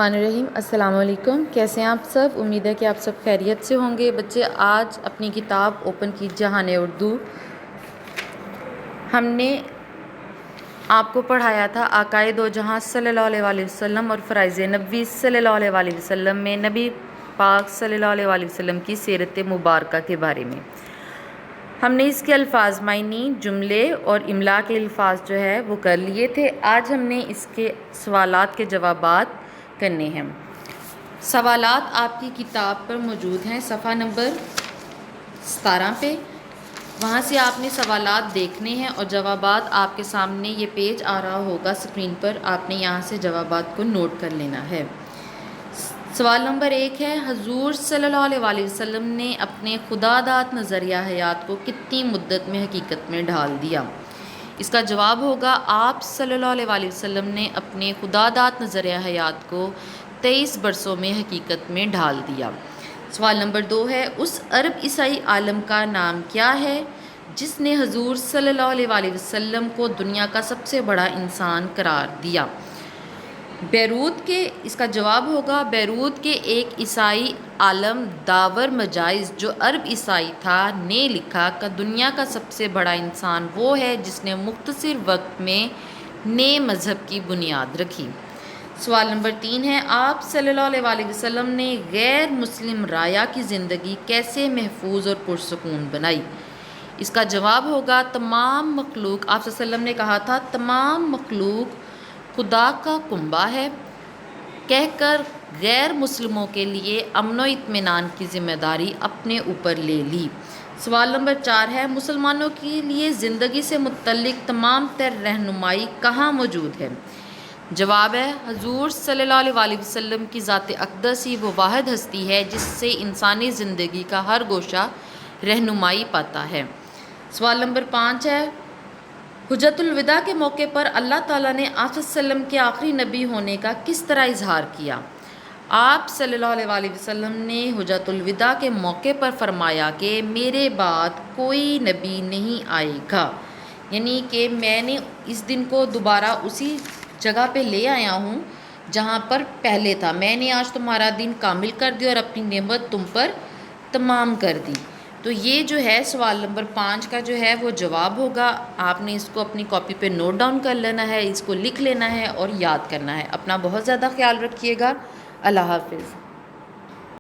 الرحیم السلام علیکم، کیسے ہیں آپ سب؟ امید ہے کہ آپ سب خیریت سے ہوں گے۔ بچے آج اپنی کتاب اوپن کی جہان اردو۔ ہم نے آپ کو پڑھایا تھا آقائے دو جہاں صلی اللہ علیہ وسلم اور فرائض نبوی صلی اللہ علیہ وسلم میں نبی پاک صلی اللہ علیہ وسلم کی سیرت مبارکہ کے بارے میں۔ ہم نے اس کے الفاظ، معنی، جملے اور املا کے الفاظ جو ہے وہ کر لیے تھے۔ آج ہم نے اس کے سوالات کے جوابات کرنے ہیں۔ سوالات آپ کی کتاب پر موجود ہیں، صفحہ نمبر 17 پہ۔ وہاں سے آپ نے سوالات دیکھنے ہیں اور جوابات آپ کے سامنے یہ پیج آ رہا ہوگا اسکرین پر، آپ نے یہاں سے جوابات کو نوٹ کر لینا ہے۔ سوال نمبر 1 ہے، حضور صلی اللہ علیہ وسلم نے اپنے خدا داد نظریہ حیات کو کتنی مدت میں حقیقت میں ڈھال دیا؟ اس کا جواب ہوگا، آپ صلی اللہ علیہ وسلم نے اپنے خدا داد نظریہ حیات کو 23 برسوں میں حقیقت میں ڈھال دیا۔ سوال نمبر 2 ہے، اس عرب عیسائی عالم کا نام کیا ہے جس نے حضور صلی اللہ علیہ وسلم کو دنیا کا سب سے بڑا انسان قرار دیا؟ بیروت کے، اس کا جواب ہوگا بیروت کے ایک عیسائی عالم داور مجائز جو عرب عیسائی تھا نے لکھا کہ دنیا کا سب سے بڑا انسان وہ ہے جس نے مختصر وقت میں نئے مذہب کی بنیاد رکھی۔ سوال نمبر 3 ہے، آپ صلی اللہ علیہ وسلم نے غیر مسلم رایا کی زندگی کیسے محفوظ اور پرسکون بنائی؟ اس کا جواب ہوگا، تمام مخلوق، آپ صلی اللہ علیہ وسلم نے کہا تھا تمام مخلوق خدا کا کنبہ ہے، کہہ کر غیر مسلموں کے لیے امن و اطمینان کی ذمہ داری اپنے اوپر لے لی۔ سوال نمبر 4 ہے، مسلمانوں کے لیے زندگی سے متعلق تمام تر رہنمائی کہاں موجود ہے؟ جواب ہے، حضور صلی اللہ علیہ وسلم کی ذات اقدس ہی وہ واحد ہستی ہے جس سے انسانی زندگی کا ہر گوشہ رہنمائی پاتا ہے۔ سوال نمبر 5 ہے، حجۃ الوداع کے موقع پر اللہ تعالیٰ نے آپ صلی اللہ علیہ وسلم کے آخری نبی ہونے کا کس طرح اظہار کیا؟ آپ صلی اللہ علیہ وسلم نے حجۃ الوداع کے موقع پر فرمایا کہ میرے بعد کوئی نبی نہیں آئے گا، یعنی کہ میں نے اس دن کو دوبارہ اسی جگہ پہ لے آیا ہوں جہاں پر پہلے تھا۔ میں نے آج تمہارا دن کامل کر دیا اور اپنی نعمت تم پر تمام کر دی۔ تو یہ جو ہے سوال نمبر 5 کا جو ہے وہ جواب ہوگا۔ آپ نے اس کو اپنی کاپی پہ نوٹ ڈاؤن کر لینا ہے، اس کو لکھ لینا ہے اور یاد کرنا ہے۔ اپنا بہت زیادہ خیال رکھیے گا۔ اللہ حافظ۔